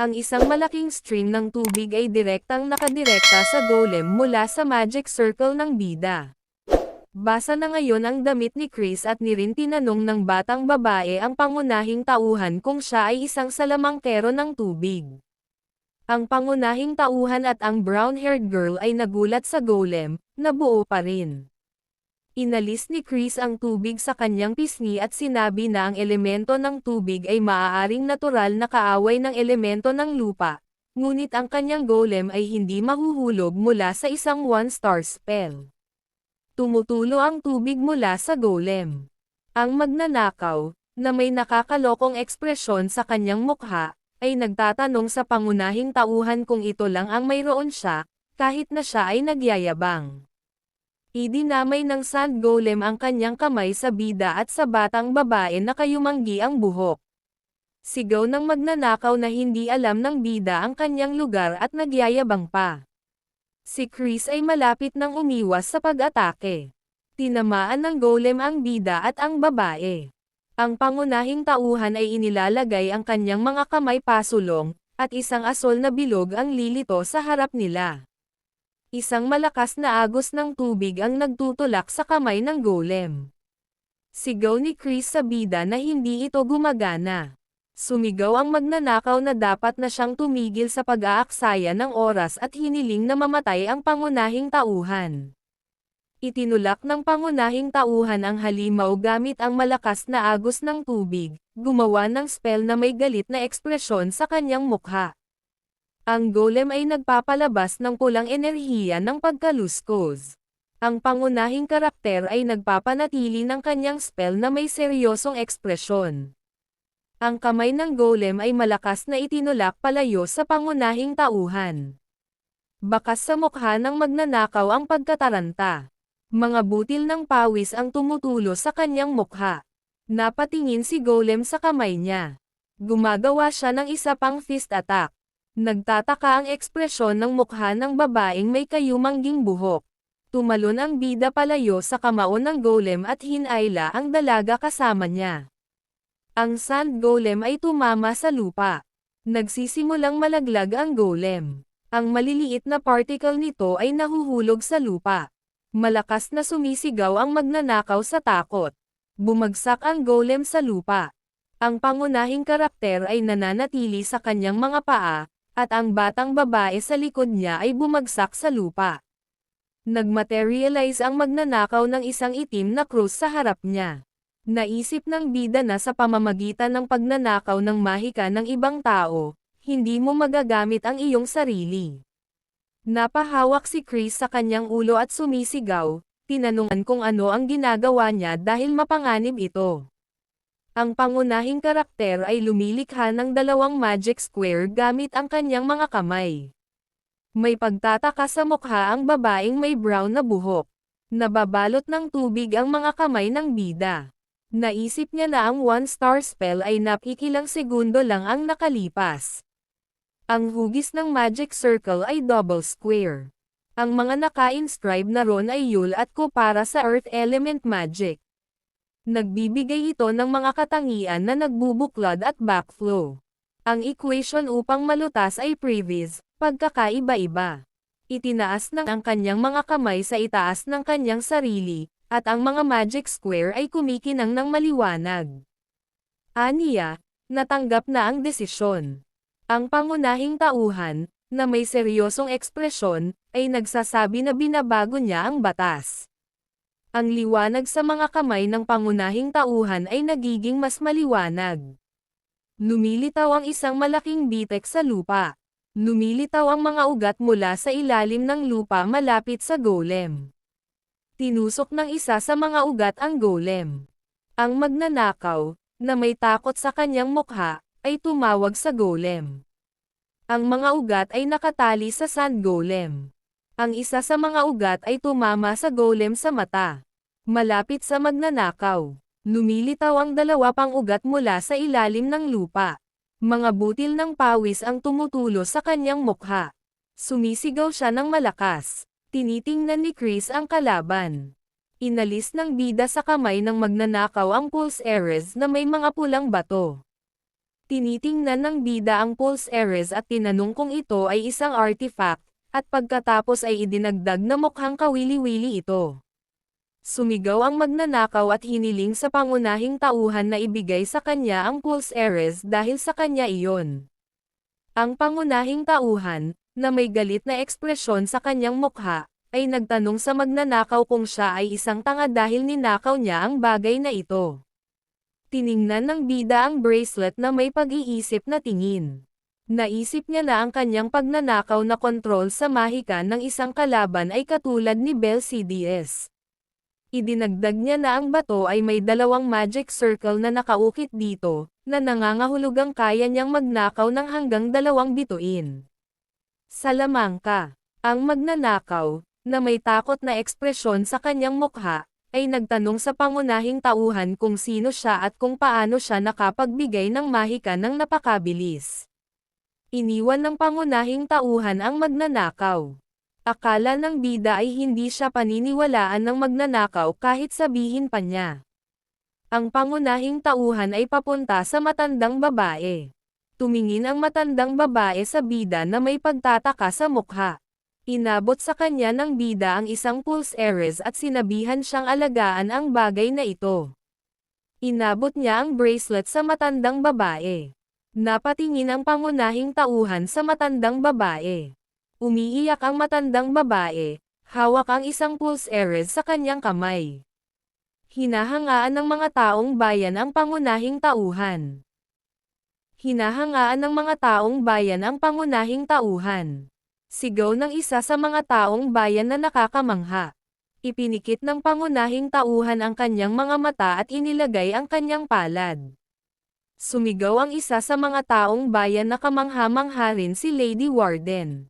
Ang isang malaking stream ng tubig ay direktang nakadirekta sa golem mula sa magic circle ng bida. Basa na ngayon ang damit ni Chris at nirin tinanong ng batang babae ang pangunahing tauhan kung siya ay isang salamangkero ng tubig. Ang pangunahing tauhan at ang brown-haired girl ay nagulat sa golem, na buo pa rin. Inalis ni Chris ang tubig sa kanyang pisngi at sinabi na ang elemento ng tubig ay maaaring natural na kaaway ng elemento ng lupa, ngunit ang kanyang golem ay hindi mahuhulog mula sa isang one-star spell. Tumutulo ang tubig mula sa golem. Ang magnanakaw, na may nakakalokong ekspresyon sa kanyang mukha, ay nagtatanong sa pangunahing tauhan kung ito lang ang mayroon siya, kahit na siya ay nagyayabang. Idinamay ng sand golem ang kanyang kamay sa bida at sa batang babae na kayumanggi ang buhok. Sigaw ng magnanakaw na hindi alam ng bida ang kanyang lugar at nagyayabang pa. Si Chris ay malapit nang umiwas sa pag-atake. Tinamaan ng golem ang bida at ang babae. Ang pangunahing tauhan ay inilalagay ang kanyang mga kamay pasulong, at isang asol na bilog ang lilito sa harap nila. Isang malakas na agos ng tubig ang nagtutulak sa kamay ng golem. Sigaw ni Chris sa bida na hindi ito gumagana. Sumigaw ang magnanakaw na dapat na siyang tumigil sa pag-aaksaya ng oras at hiniling na mamatay ang pangunahing tauhan. Itinulak ng pangunahing tauhan ang halimaw gamit ang malakas na agos ng tubig, gumawa ng spell na may galit na ekspresyon sa kanyang mukha. Ang golem ay nagpapalabas ng pulang enerhiya ng pagkaluskos. Ang pangunahing karakter ay nagpapanatili ng kanyang spell na may seryosong ekspresyon. Ang kamay ng golem ay malakas na itinulak palayo sa pangunahing tauhan. Bakas sa mukha ng magnanakaw ang pagkataranta. Mga butil ng pawis ang tumutulo sa kanyang mukha. Napatingin si golem sa kamay niya. Gumagawa siya ng isa pang fist attack. Nagtataka ang ekspresyon ng mukha ng babaeng may kayumangging buhok. Tumalon ang bida palayo sa kamao ng golem at hinayla ang dalaga kasama niya. Ang sand golem ay tumama sa lupa. Nagsisimulang malaglag ang golem. Ang maliliit na particle nito ay nahuhulog sa lupa. Malakas na sumisigaw ang magnanakaw sa takot. Bumagsak ang golem sa lupa. Ang pangunahing karakter ay nananatili sa kanyang mga paa, at ang batang babae sa likod niya ay bumagsak sa lupa. Nagmaterialize ang magnanakaw ng isang itim na krus sa harap niya. Naisip ng bida na sa pamamagitan ng pagnanakaw ng mahika ng ibang tao, hindi mo magagamit ang iyong sarili. Napahawak si Chris sa kanyang ulo at sumisigaw, tinanungan kung ano ang ginagawa niya dahil mapanganib ito. Ang pangunahing karakter ay lumilikha ng dalawang magic square gamit ang kanyang mga kamay. May pagtataka sa mukha ang babaeng may brown na buhok. Nababalot ng tubig ang mga kamay ng bida. Naisip niya na ang one-star spell ay napikilang segundo lang ang nakalipas. Ang hugis ng magic circle ay double square. Ang mga naka-inscribe na ron ay Yule at Ko para sa earth element magic. Nagbibigay ito ng mga katangian na nagbubuklod at backflow. Ang equation upang malutas ay previous, pagkakaiba-iba. Itinaas ng ang kanyang mga kamay sa itaas ng kanyang sarili, at ang mga magic square ay kumikinang ng maliwanag. Aniya, natanggap na ang desisyon. Ang pangunahing tauhan, na may seryosong ekspresyon, ay nagsasabi na binabago niya ang batas. Ang liwanag sa mga kamay ng pangunahing tauhan ay nagiging mas maliwanag. Lumilitaw ang isang malaking bitek sa lupa. Lumilitaw ang mga ugat mula sa ilalim ng lupa malapit sa golem. Tinusok ng isa sa mga ugat ang golem. Ang magnanakaw, na may takot sa kanyang mukha, ay tumawag sa golem. Ang mga ugat ay nakatali sa sand golem. Ang isa sa mga ugat ay tumama sa golem sa mata. Malapit sa magnanakaw, lumilitaw ang dalawa pang ugat mula sa ilalim ng lupa. Mga butil ng pawis ang tumutulo sa kanyang mukha. Sumisigaw siya ng malakas. Tinitingnan ni Chris ang kalaban. Inalis ng bida sa kamay ng magnanakaw ang pulse arrows na may mga pulang bato. Tinitingnan ng bida ang Pulse Ares at tinanong kung ito ay isang artifact, at pagkatapos ay idinagdag na mukhang kawili-wili ito. Sumigaw ang magnanakaw at hiniling sa pangunahing tauhan na ibigay sa kanya ang Pulse Ares dahil sa kanya iyon. Ang pangunahing tauhan, na may galit na ekspresyon sa kanyang mukha, ay nagtanong sa magnanakaw kung siya ay isang tanga dahil ninakaw niya ang bagay na ito. Tiningnan ng bida ang bracelet na may pag-iisip na tingin. Naisip niya na ang kanyang pagnanakaw na kontrol sa mahika ng isang kalaban ay katulad ni Belle CDS. Idinagdag niya na ang bato ay may dalawang magic circle na nakaukit dito, na nangangahulugang kaya niyang magnakaw ng hanggang 2 bituin. Salamangka, ang magnanakaw, na may takot na ekspresyon sa kanyang mukha, ay nagtanong sa pangunahing tauhan kung sino siya at kung paano siya nakapagbigay ng mahika ng napakabilis. Iniwan ng pangunahing tauhan ang magnanakaw. Akala ng bida ay hindi siya paniniwalaan ng magnanakaw kahit sabihin pa niya. Ang pangunahing tauhan ay papunta sa matandang babae. Tumingin ang matandang babae sa bida na may pagtataka sa mukha. Inabot sa kanya ng bida ang isang Pulse Ares at sinabihan siyang alagaan ang bagay na ito. Inabot niya ang bracelet sa matandang babae. Napatingin ang pangunahing tauhan sa matandang babae. Umiiyak ang matandang babae, hawak ang isang Pulse Ares sa kanyang kamay. Hinahangaan ng mga taong bayan ang pangunahing tauhan. Hinahangaan ng mga taong bayan ang pangunahing tauhan. Sigaw ng isa sa mga taong bayan na nakakamangha. Ipinikit ng pangunahing tauhan ang kanyang mga mata at inilagay ang kanyang palad. Sumigaw ang isa sa mga taong bayan na kamangha-mangha rin si Lady Warden.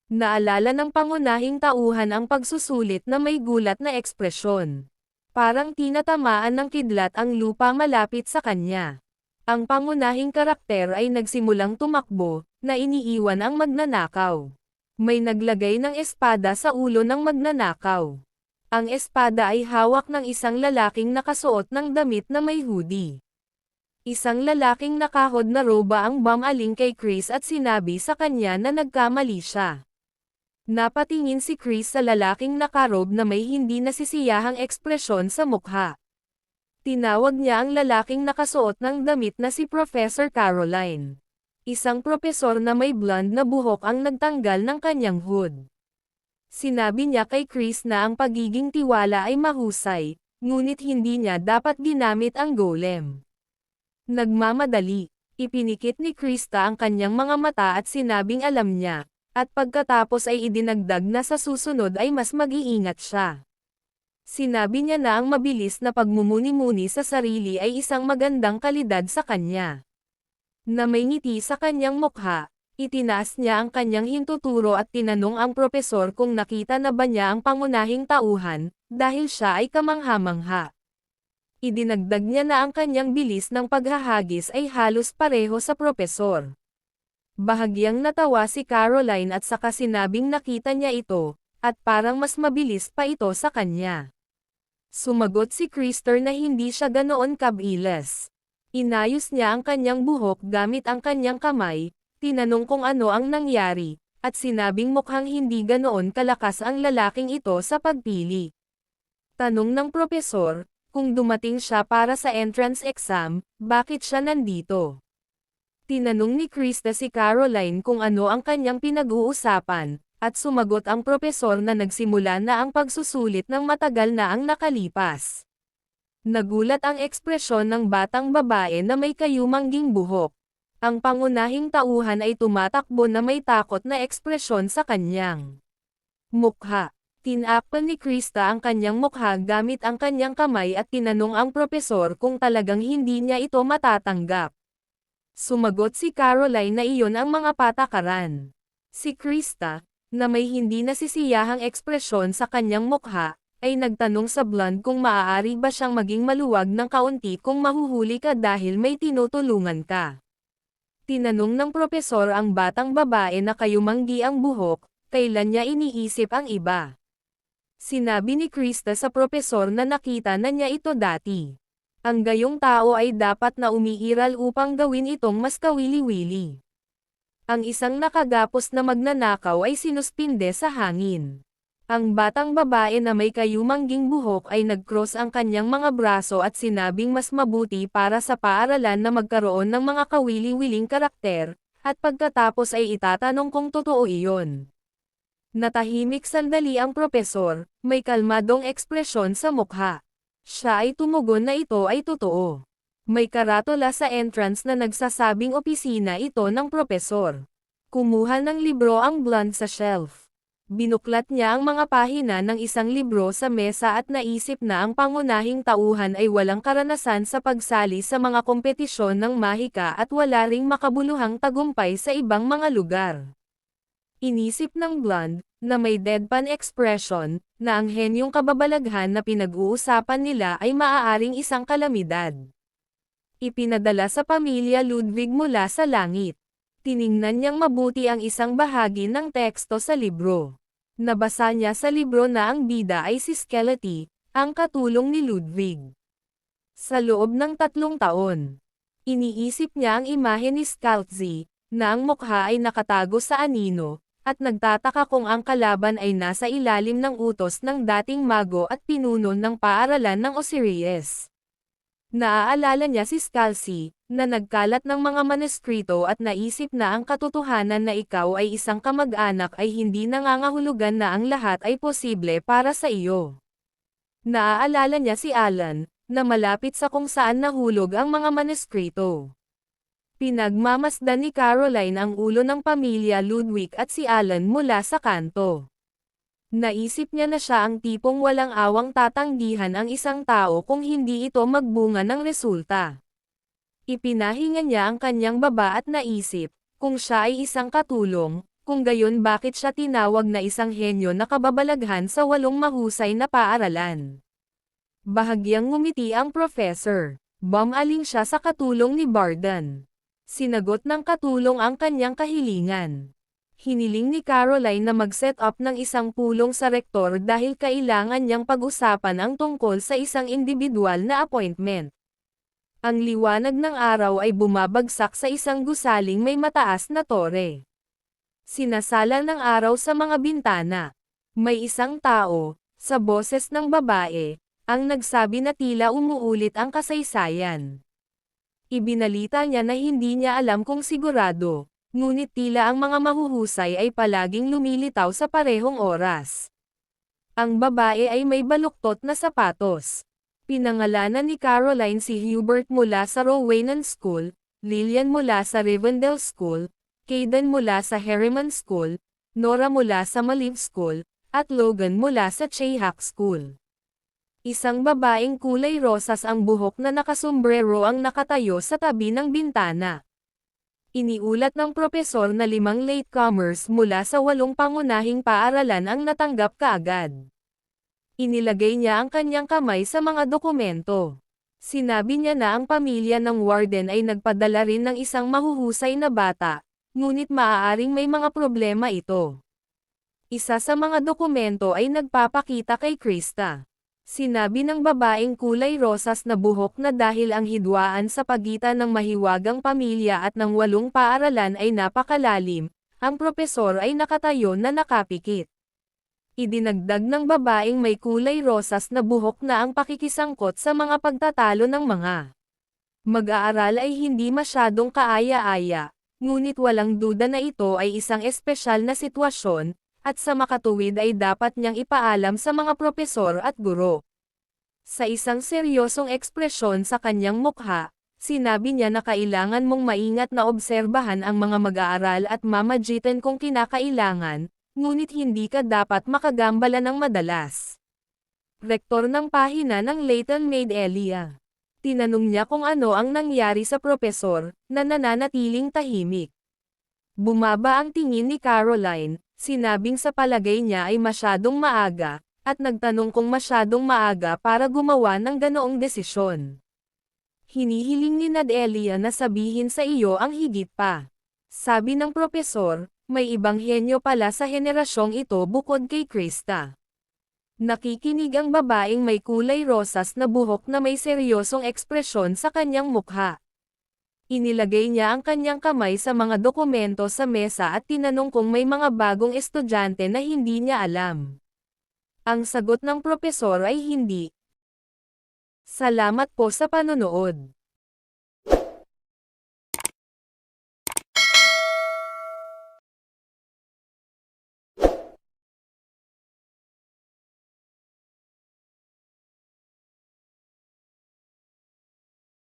Naalala ng pangunahing tauhan ang pagsusulit na may gulat na ekspresyon. Parang tinatamaan ng kidlat ang lupa malapit sa kanya. Ang pangunahing karakter ay nagsimulang tumakbo, na iniiwan ang magnanakaw. May naglagay ng espada sa ulo ng magnanakaw. Ang espada ay hawak ng isang lalaking nakasuot ng damit na may hoodie. Isang lalaking nakahod na roba ang bumaling kay Chris at sinabi sa kanya na nagkamali siya. Napatingin si Chris sa lalaking nakarob na may hindi nasisiyahang ekspresyon sa mukha. Tinawag niya ang lalaking nakasuot ng damit na si Professor Caroline. Isang propesor na may blonde na buhok ang nagtanggal ng kanyang hood. Sinabi niya kay Chris na ang pagiging tiwala ay mahusay, ngunit hindi niya dapat ginamit ang golem. Nagmamadali, ipinikit ni Krista ang kanyang mga mata at sinabing alam niya, at pagkatapos ay idinagdag na sa susunod ay mas mag-iingat siya. Sinabi niya na ang mabilis na pagmumuni-muni sa sarili ay isang magandang kalidad sa kanya. Na may ngiti sa kanyang mukha, itinaas niya ang kanyang hintuturo at tinanong ang propesor kung nakita na ba niya ang pangunahing tauhan, dahil siya ay kamangha-mangha. Idinagdag niya na ang kanyang bilis ng paghahagis ay halos pareho sa propesor. Bahagyang natawa si Caroline at saka sinabing nakita niya ito, at parang mas mabilis pa ito sa kanya. Sumagot si Krister na hindi siya ganoon kabilis. Inayos niya ang kanyang buhok gamit ang kanyang kamay, tinanong kung ano ang nangyari, at sinabing mukhang hindi ganoon kalakas ang lalaking ito sa pagpili. Tanong ng propesor, kung dumating siya para sa entrance exam, bakit siya nandito? Tinanong ni Krista si Caroline kung ano ang kanyang pinag-uusapan, at sumagot ang propesor na nagsimula na ang pagsusulit ng matagal na ang nakalipas. Nagulat ang ekspresyon ng batang babae na may kayumangging buhok. Ang pangunahing tauhan ay tumatakbo na may takot na ekspresyon sa kanyang mukha. Tinakpan ni Krista ang kanyang mukha gamit ang kanyang kamay at tinanong ang propesor kung talagang hindi niya ito matatanggap. Sumagot si Caroline na iyon ang mga patakaran. Si Krista, na may hindi nasisiyahang ekspresyon sa kanyang mukha, ay nagtanong sa blonde kung maaari ba siyang maging maluwag ng kaunti kung mahuhuli ka dahil may tinutulungan ka. Tinanong ng propesor ang batang babae na kayumanggi ang buhok, kailan niya iniisip ang iba. Sinabi ni Krista sa propesor na nakita na niya ito dati. Ang gayong tao ay dapat na umiiral upang gawin itong mas kawili-wili. Ang isang nakagapos na magnanakaw ay sinuspinde sa hangin. Ang batang babae na may kayumangging buhok ay nag-cross ang kanyang mga braso at sinabing mas mabuti para sa paaralan na magkaroon ng mga kawili-wiling karakter, at pagkatapos ay itatanong kung totoo iyon. Natahimik sandali ang propesor, may kalmadong ekspresyon sa mukha. Siya ay tumugon na ito ay totoo. May karatula sa entrance na nagsasabing opisina ito ng propesor. Kumuha ng libro ang blonde sa shelf. Binuklat niya ang mga pahina ng isang libro sa mesa at naisip na ang pangunahing tauhan ay walang karanasan sa pagsali sa mga kompetisyon ng mahika at wala ring makabuluhang tagumpay sa ibang mga lugar. Inisip ng blonde, na may deadpan expression, na ang henyong kababalaghan na pinag-uusapan nila ay maaaring isang kalamidad. Ipinadala sa pamilya Ludwig mula sa langit. Tiningnan niyang mabuti ang isang bahagi ng teksto sa libro. Nabasa niya sa libro na ang bida ay si Skelety, ang katulong ni Ludwig. Sa loob ng 3 taon, iniisip niya ang imahe ni Skalzy, na ang mukha ay nakatago sa anino, at nagtataka kung ang kalaban ay nasa ilalim ng utos ng dating mago at pinuno ng paaralan ng Osiris. Naaalala niya si Scalzi, na nagkalat ng mga manuskrito at naisip na ang katotohanan na ikaw ay isang kamag-anak ay hindi nangangahulugan na ang lahat ay posible para sa iyo. Naaalala niya si Alan, na malapit sa kung saan nahulog ang mga manuskrito. Pinagmamasdan ni Caroline ang ulo ng pamilya Ludwig at si Alan mula sa kanto. Naisip niya na siya ang tipong walang awang tatanggihan ang isang tao kung hindi ito magbunga ng resulta. Ipinahinga niya ang kanyang baba at naisip, kung siya ay isang katulong, kung gayon bakit siya tinawag na isang henyo na kababalaghan sa 8 mahusay na paaralan. Bahagyang ngumiti ang professor. Bumaling siya sa katulong ni Barden. Sinagot ng katulong ang kanyang kahilingan. Hiniling ni Caroline na mag-set up ng isang pulong sa rektor dahil kailangan niyang pag-usapan ang tungkol sa isang individual na appointment. Ang liwanag ng araw ay bumabagsak sa isang gusaling may mataas na tore. Sinasala ng araw sa mga bintana. May isang tao, sa boses ng babae, ang nagsabi na tila umuulit ang kasaysayan. Ibinalita niya na hindi niya alam kung sigurado, ngunit tila ang mga mahuhusay ay palaging lumilitaw sa parehong oras. Ang babae ay may baluktot na sapatos. Pinangalanan ni Caroline si Hubert mula sa Rowan School, Lillian mula sa Rivendell School, Caden mula sa Harriman School, Nora mula sa Maliv School, at Logan mula sa Chayhak School. Isang babaeng kulay rosas ang buhok na nakasombrero ang nakatayo sa tabi ng bintana. Iniulat ng propesor na 5 latecomers mula sa 8 pangunahing paaralan ang natanggap kaagad. Inilagay niya ang kanyang kamay sa mga dokumento. Sinabi niya na ang pamilya ng warden ay nagpadala rin ng isang mahuhusay na bata, ngunit maaaring may mga problema ito. Isa sa mga dokumento ay nagpapakita kay Krista. Sinabi ng babaeng kulay rosas na buhok na dahil ang hidwaan sa pagitan ng mahiwagang pamilya at ng 8 paaralan ay napakalalim, ang propesor ay nakatayo na nakapikit. Idinagdag ng babaeng may kulay rosas na buhok na ang pakikisangkot sa mga pagtatalo ng mga mag-aaral ay hindi masyadong kaaya-aya, ngunit walang duda na ito ay isang espesyal na sitwasyon, at sa makatuwid ay dapat niyang ipaalam sa mga propesor at guro. Sa isang seryosong ekspresyon sa kanyang mukha, sinabi niya na kailangan mong maingat na obserbahan ang mga mag-aaral at mamagitan kung kinakailangan, ngunit hindi ka dapat makagambala ng madalas. Rektor ng pahina ng Leighton Maid Elia. Tinanong niya kung ano ang nangyari sa propesor, na nananatiling tahimik. Bumaba ang tingin ni Caroline, sinabing sa palagay niya ay masyadong maaga, at nagtanong kung masyadong maaga para gumawa ng ganoong desisyon. Hinihiling ni Nadelia na sabihin sa iyo ang higit pa. Sabi ng propesor, may ibang henyo pala sa henerasyong ito bukod kay Krista. Nakikinig ang babaeng may kulay rosas na buhok na may seryosong ekspresyon sa kanyang mukha. Inilagay niya ang kanyang kamay sa mga dokumento sa mesa at tinanong kung may mga bagong estudyante na hindi niya alam. Ang sagot ng propesor ay hindi. Salamat po sa panonood.